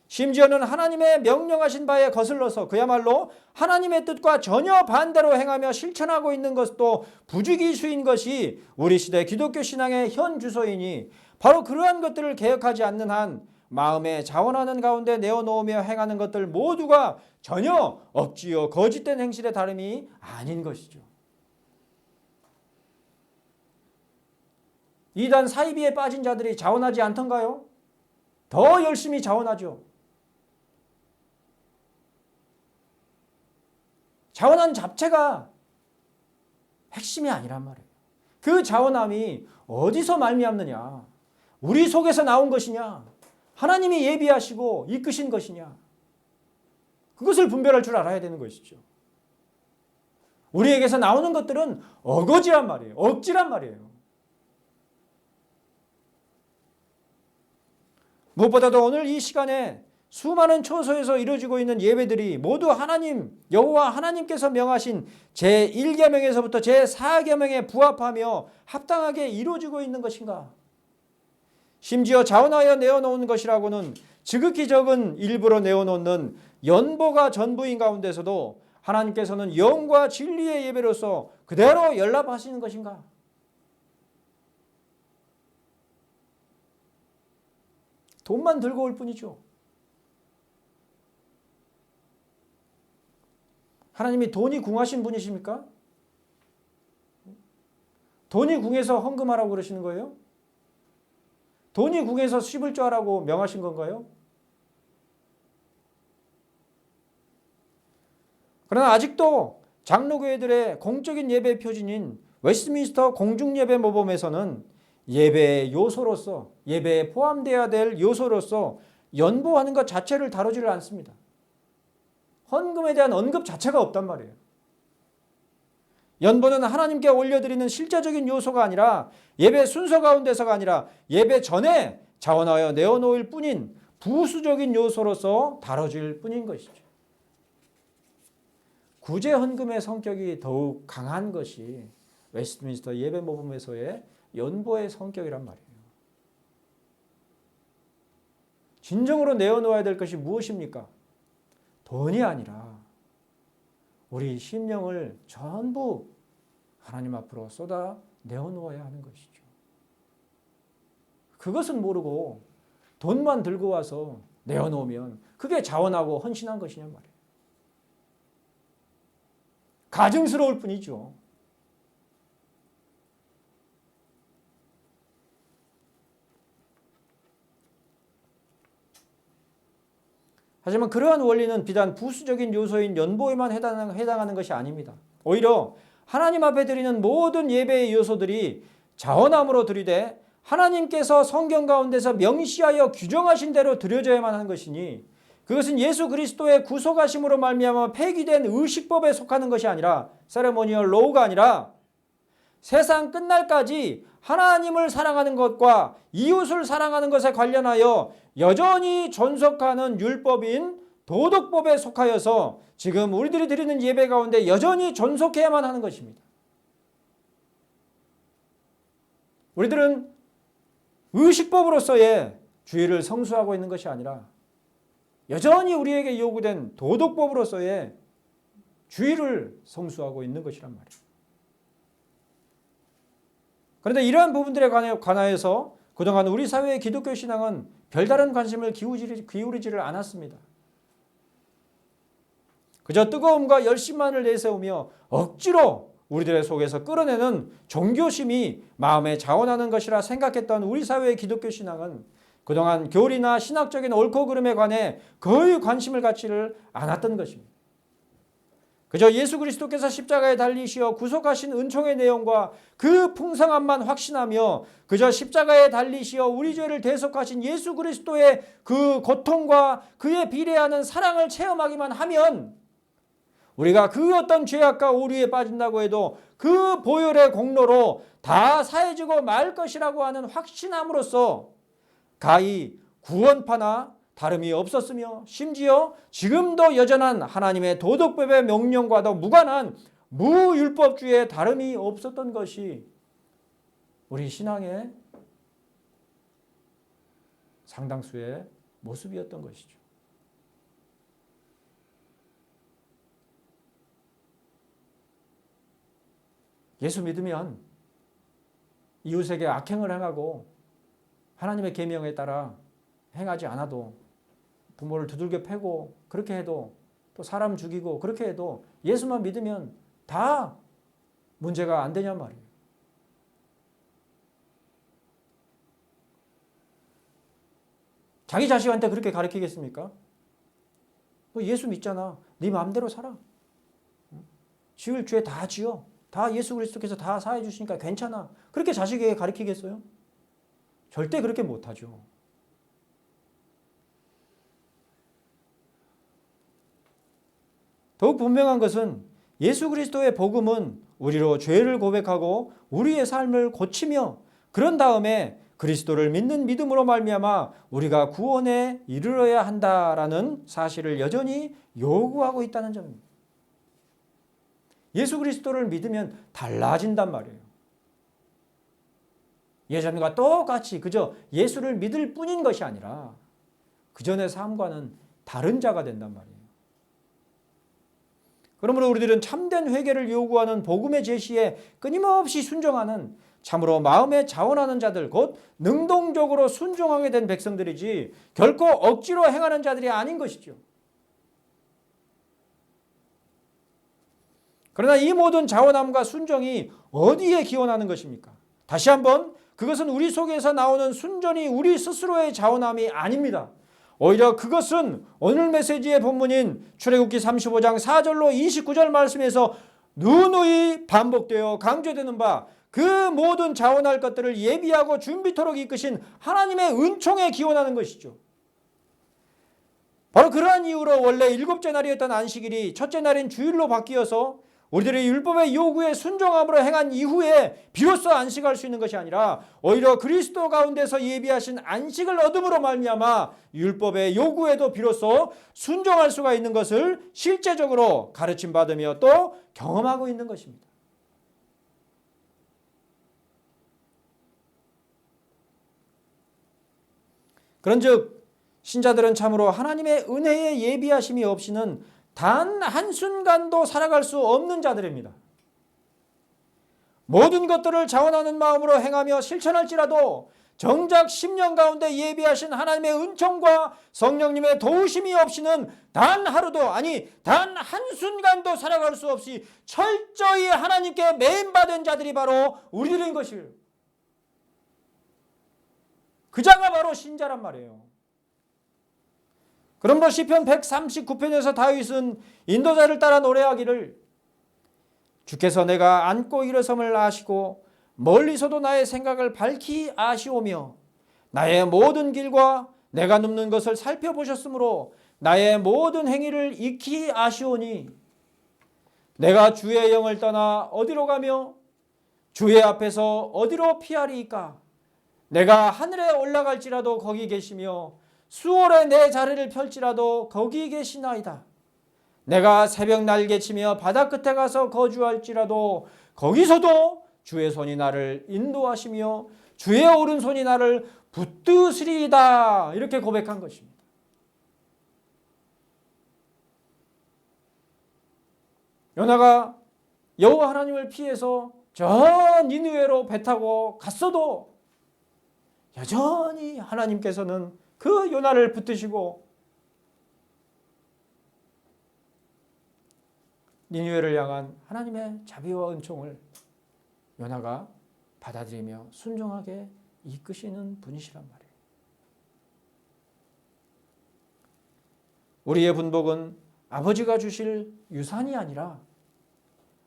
심지어는 하나님의 명령하신 바에 거슬러서 그야말로 하나님의 뜻과 전혀 반대로 행하며 실천하고 있는 것도 부지기수인 것이 우리 시대 기독교 신앙의 현 주소이니 바로 그러한 것들을 개혁하지 않는 한 마음에 자원하는 가운데 내어놓으며 행하는 것들 모두가 전혀 억지요 거짓된 행실의 다름이 아닌 것이죠. 이단 사이비에 빠진 자들이 자원하지 않던가요? 더 열심히 자원하죠. 자원한 자체가 핵심이 아니란 말이에요. 그 자원함이 어디서 말미암느냐? 우리 속에서 나온 것이냐? 하나님이 예비하시고 이끄신 것이냐? 그것을 분별할 줄 알아야 되는 것이죠. 우리에게서 나오는 것들은 어거지란 말이에요. 억지란 말이에요. 무엇보다도 오늘 이 시간에 수많은 처소에서 이루어지고 있는 예배들이 모두 하나님, 여호와 하나님께서 명하신 제1계명에서부터 제4계명에 부합하며 합당하게 이루어지고 있는 것인가? 심지어 자원하여 내어놓은 것이라고는 지극히 적은 일부러 내어놓는 연보가 전부인 가운데서도 하나님께서는 영과 진리의 예배로서 그대로 연락하시는 것인가? 돈만 들고 올 뿐이죠. 하나님이 돈이 궁하신 분이십니까? 돈이 궁해서 헌금하라고 그러시는 거예요? 돈이 궁해서 씹을 줄 하라고 명하신 건가요? 그러나 아직도 장로교회들의 공적인 예배 표준인 웨스트민스터 공중예배 모범에서는 예배의 요소로서, 예배에 포함되어야 될 요소로서 연보하는 것 자체를 다루지를 않습니다. 헌금에 대한 언급 자체가 없단 말이에요. 연보는 하나님께 올려드리는 실제적인 요소가 아니라 예배 순서 가운데서가 아니라 예배 전에 자원하여 내어놓을 뿐인 부수적인 요소로서 다뤄질 뿐인 것이죠. 구제 헌금의 성격이 더욱 강한 것이 웨스트민스터 예배 모범에서의 연보의 성격이란 말이에요. 진정으로 내어놓아야 될 것이 무엇입니까? 돈이 아니라 우리 심령을 전부 하나님 앞으로 쏟아 내어놓아야 하는 것이죠. 그것은 모르고 돈만 들고 와서 내어놓으면 그게 자원하고 헌신한 것이냔 말이에요. 가증스러울 뿐이죠. 하지만 그러한 원리는 비단 부수적인 요소인 연보에만 해당하는 것이 아닙니다. 오히려 하나님 앞에 드리는 모든 예배의 요소들이 자원함으로 드리되 하나님께서 성경 가운데서 명시하여 규정하신 대로 드려져야만 하는 것이니, 그것은 예수 그리스도의 구속하심으로 말미암아 폐기된 의식법에 속하는 것이 아니라, 세레모니얼 로우가 아니라 세상 끝날까지 하나님을 사랑하는 것과 이웃을 사랑하는 것에 관련하여 여전히 존속하는 율법인 도덕법에 속하여서 지금 우리들이 드리는 예배 가운데 여전히 존속해야만 하는 것입니다. 우리들은 의식법으로서의 주의를 성수하고 있는 것이 아니라 여전히 우리에게 요구된 도덕법으로서의 주의를 성수하고 있는 것이란 말이에요. 그런데 이러한 부분들에 관하여서 그동안 우리 사회의 기독교 신앙은 별다른 관심을 기울이지를 않았습니다. 그저 뜨거움과 열심만을 내세우며 억지로 우리들의 속에서 끌어내는 종교심이 마음에 자원하는 것이라 생각했던 우리 사회의 기독교 신앙은 그동안 교리나 신학적인 옳고 그름에 관해 거의 관심을 갖지를 않았던 것입니다. 그저 예수 그리스도께서 십자가에 달리시어 구속하신 은총의 내용과 그 풍성함만 확신하며 그저 십자가에 달리시어 우리 죄를 대속하신 예수 그리스도의 그 고통과 그에 비례하는 사랑을 체험하기만 하면 우리가 그 어떤 죄악과 오류에 빠진다고 해도 그 보혈의 공로로 다 사해지고 말 것이라고 하는 확신함으로써 가히 구원파나 다름이 없었으며 심지어 지금도 여전한 하나님의 도덕법의 명령과도 무관한 무율법주의에 다름이 없었던 것이 우리 신앙의 상당수의 모습이었던 것이죠. 예수 믿으면 이웃에게 악행을 행하고 하나님의 계명에 따라 행하지 않아도, 부모를 두들겨 패고 그렇게 해도, 또 사람 죽이고 그렇게 해도 예수만 믿으면 다 문제가 안 되냔 말이에요. 자기 자식한테 그렇게 가르치겠습니까? 너 예수 믿잖아. 네 마음대로 살아. 지을 죄 다 지어. 다 예수 그리스도께서 다 사해 주시니까 괜찮아. 그렇게 자식에게 가르치겠어요? 절대 그렇게 못하죠. 더욱 분명한 것은 예수 그리스도의 복음은 우리로 죄를 고백하고 우리의 삶을 고치며 그런 다음에 그리스도를 믿는 믿음으로 말미암아 우리가 구원에 이르러야 한다라는 사실을 여전히 요구하고 있다는 점입니다. 예수 그리스도를 믿으면 달라진단 말이에요. 예전과 똑같이 그저 예수를 믿을 뿐인 것이 아니라 그전의 삶과는 다른 자가 된단 말이에요. 그러므로 우리들은 참된 회개를 요구하는 복음의 제시에 끊임없이 순종하는 참으로 마음에 자원하는 자들, 곧 능동적으로 순종하게 된 백성들이지 결코 억지로 행하는 자들이 아닌 것이죠. 그러나 이 모든 자원함과 순종이 어디에 기원하는 것입니까? 다시 한번 그것은 우리 속에서 나오는 순전히 우리 스스로의 자원함이 아닙니다. 오히려 그것은 오늘 메시지의 본문인 출애굽기 35장 4절로 29절 말씀에서 누누이 반복되어 강조되는 바 그 모든 자원할 것들을 예비하고 준비토록 이끄신 하나님의 은총에 기원하는 것이죠. 바로 그러한 이유로 원래 7째 날이었던 안식일이 첫째 날인 주일로 바뀌어서 우리들의 율법의 요구에 순종함으로 행한 이후에 비로소 안식할 수 있는 것이 아니라 오히려 그리스도 가운데서 예비하신 안식을 얻음으로 말미암아 율법의 요구에도 비로소 순종할 수가 있는 것을 실제적으로 가르침받으며 또 경험하고 있는 것입니다. 그런즉 신자들은 참으로 하나님의 은혜의 예비하심이 없이는 단 한순간도 살아갈 수 없는 자들입니다. 모든 것들을 자원하는 마음으로 행하며 실천할지라도 정작 10년 가운데 예비하신 하나님의 은총과 성령님의 도우심이 없이는 단 하루도, 아니 단 한순간도 살아갈 수 없이 철저히 하나님께 매인받은 자들이 바로 우리들인 것이에요. 그 자가 바로 신자란 말이에요. 그러므로 시편 139편에서 다윗은 인도자를 따라 노래하기를 주께서 내가 앉고 일어섬을 아시고 멀리서도 나의 생각을 밝히 아시오며 나의 모든 길과 내가 눕는 것을 살펴보셨으므로 나의 모든 행위를 익히 아시오니 내가 주의 영을 떠나 어디로 가며 주의 앞에서 어디로 피하리이까? 내가 하늘에 올라갈지라도 거기 계시며 수월에 내 자리를 펼지라도 거기 계시나이다. 내가 새벽 날개치며 바다 끝에 가서 거주할지라도 거기서도 주의 손이 나를 인도하시며 주의 오른손이 나를 붙드시리이다. 이렇게 고백한 것입니다. 요나가 여호와 하나님을 피해서 저 니느웨로 배 타고 갔어도 여전히 하나님께서는 그 요나를 붙드시고 니느웨를 향한 하나님의 자비와 은총을 요나가 받아들이며 순종하게 이끄시는 분이시란 말이에요. 우리의 분복은 아버지가 주실 유산이 아니라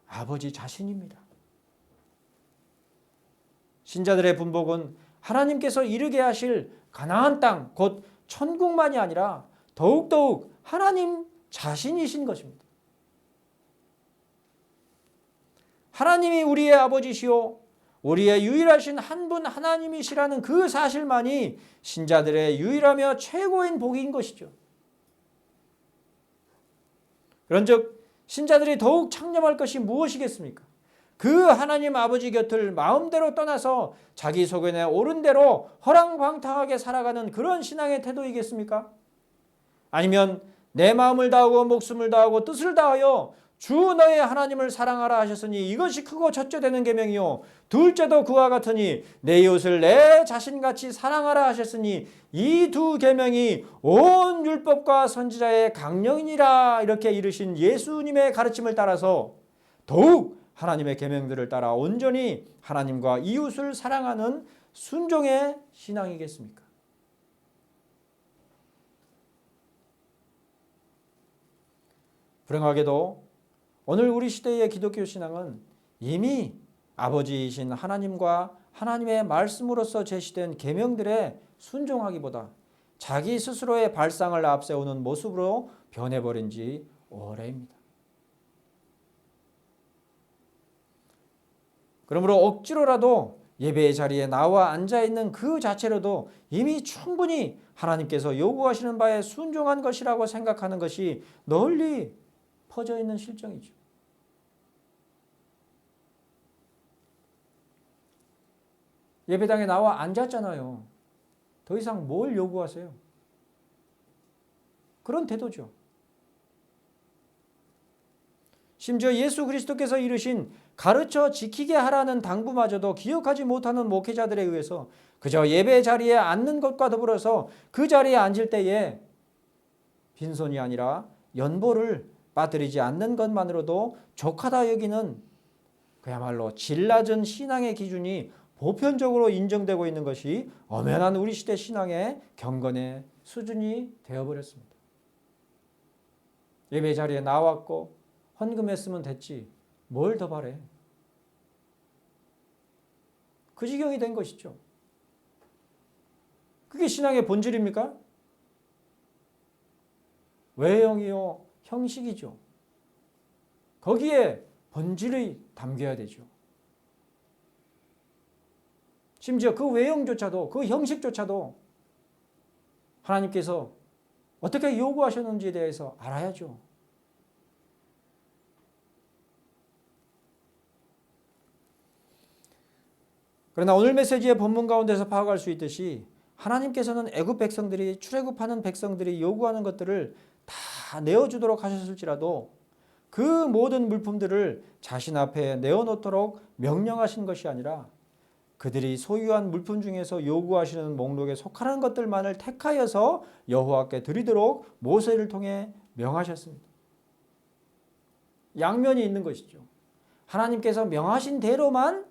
아버지 자신입니다. 신자들의 분복은 하나님께서 이르게 하실 가나안 땅, 곧 천국만이 아니라 더욱더욱 하나님 자신이신 것입니다. 하나님이 우리의 아버지시오 우리의 유일하신 한 분 하나님이시라는 그 사실만이 신자들의 유일하며 최고인 복인 것이죠. 그런즉 신자들이 더욱 창념할 것이 무엇이겠습니까? 그 하나님 아버지 곁을 마음대로 떠나서 자기 소견에 옳은 대로 허랑방탕하게 살아가는 그런 신앙의 태도이겠습니까? 아니면 내 마음을 다하고 목숨을 다하고 뜻을 다하여 주 너의 하나님을 사랑하라 하셨으니 이것이 크고 첫째 되는 계명이요 둘째도 그와 같으니 내 이웃을 내 자신같이 사랑하라 하셨으니 이 두 계명이 온 율법과 선지자의 강령이니라 이렇게 이르신 예수님의 가르침을 따라서 더욱 하나님의 계명들을 따라 온전히 하나님과 이웃을 사랑하는 순종의 신앙이겠습니까? 불행하게도 오늘 우리 시대의 기독교 신앙은 이미 아버지이신 하나님과 하나님의 말씀으로서 제시된 계명들에 순종하기보다 자기 스스로의 발상을 앞세우는 모습으로 변해버린 지 오래입니다. 그러므로 억지로라도 예배의 자리에 나와 앉아있는 그 자체로도 이미 충분히 하나님께서 요구하시는 바에 순종한 것이라고 생각하는 것이 널리 퍼져 있는 실정이죠. 예배당에 나와 앉았잖아요. 더 이상 뭘 요구하세요? 그런 태도죠. 심지어 예수 그리스도께서 이르신 가르쳐 지키게 하라는 당부마저도 기억하지 못하는 목회자들에 의해서 그저 예배 자리에 앉는 것과 더불어서 그 자리에 앉을 때에 빈손이 아니라 연보를 빠뜨리지 않는 것만으로도 족하다 여기는 그야말로 질 낮은 신앙의 기준이 보편적으로 인정되고 있는 것이 엄연한 우리 시대 신앙의 경건의 수준이 되어버렸습니다. 예배 자리에 나왔고 헌금했으면 됐지 뭘 더 바래? 그 지경이 된 것이죠. 그게 신앙의 본질입니까? 외형이요 형식이죠. 거기에 본질이 담겨야 되죠. 심지어 그 외형조차도 그 형식조차도 하나님께서 어떻게 요구하셨는지에 대해서 알아야죠. 그러나 오늘 메시지의 본문 가운데서 파악할 수 있듯이 하나님께서는 애굽 백성들이 출애굽하는 백성들이 요구하는 것들을 다 내어주도록 하셨을지라도 그 모든 물품들을 자신 앞에 내어놓도록 명령하신 것이 아니라 그들이 소유한 물품 중에서 요구하시는 목록에 속하는 것들만을 택하여서 여호와께 드리도록 모세를 통해 명하셨습니다. 양면이 있는 것이죠. 하나님께서 명하신 대로만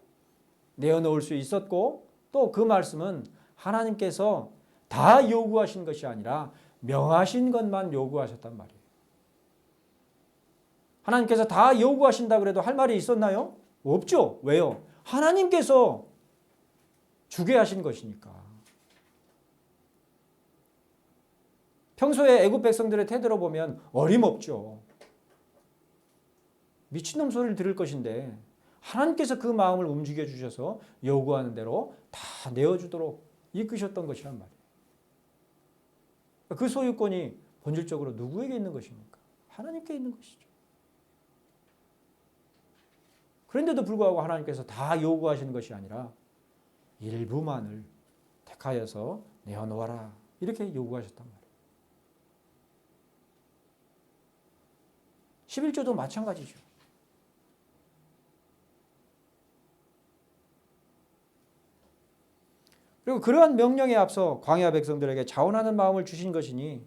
내어놓을 수 있었고 또 그 말씀은 하나님께서 다 요구하신 것이 아니라 명하신 것만 요구하셨단 말이에요. 하나님께서 다 요구하신다 그래도 할 말이 있었나요? 없죠. 왜요? 하나님께서 주게 하신 것이니까. 평소에 애굽 백성들의 태도로 보면 어림없죠. 미친놈 소리를 들을 것인데 하나님께서 그 마음을 움직여 주셔서 요구하는 대로 다 내어주도록 이끄셨던 것이란 말이에요. 그 소유권이 본질적으로 누구에게 있는 것입니까? 하나님께 있는 것이죠. 그런데도 불구하고 하나님께서 다 요구하시는 것이 아니라 일부만을 택하여서 내어놓아라 이렇게 요구하셨단 말이에요. 11조도 마찬가지죠. 그리고 그러한 명령에 앞서 광야 백성들에게 자원하는 마음을 주신 것이니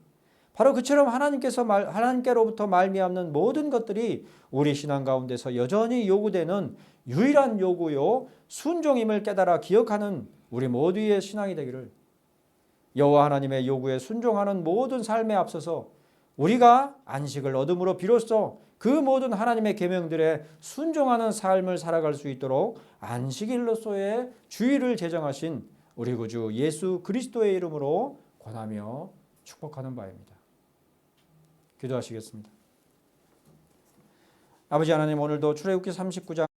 바로 그처럼 하나님께로부터 말미암는 모든 것들이 우리 신앙 가운데서 여전히 요구되는 유일한 요구요 순종임을 깨달아 기억하는 우리 모두의 신앙이 되기를, 여호와 하나님의 요구에 순종하는 모든 삶에 앞서서 우리가 안식을 얻음으로 비로소 그 모든 하나님의 계명들에 순종하는 삶을 살아갈 수 있도록 안식일로서의 주의를 제정하신 우리 구주 예수 그리스도의 이름으로 권하며 축복하는 바입니다. 기도하시겠습니다. 아버지 하나님, 오늘도 출애굽기 39장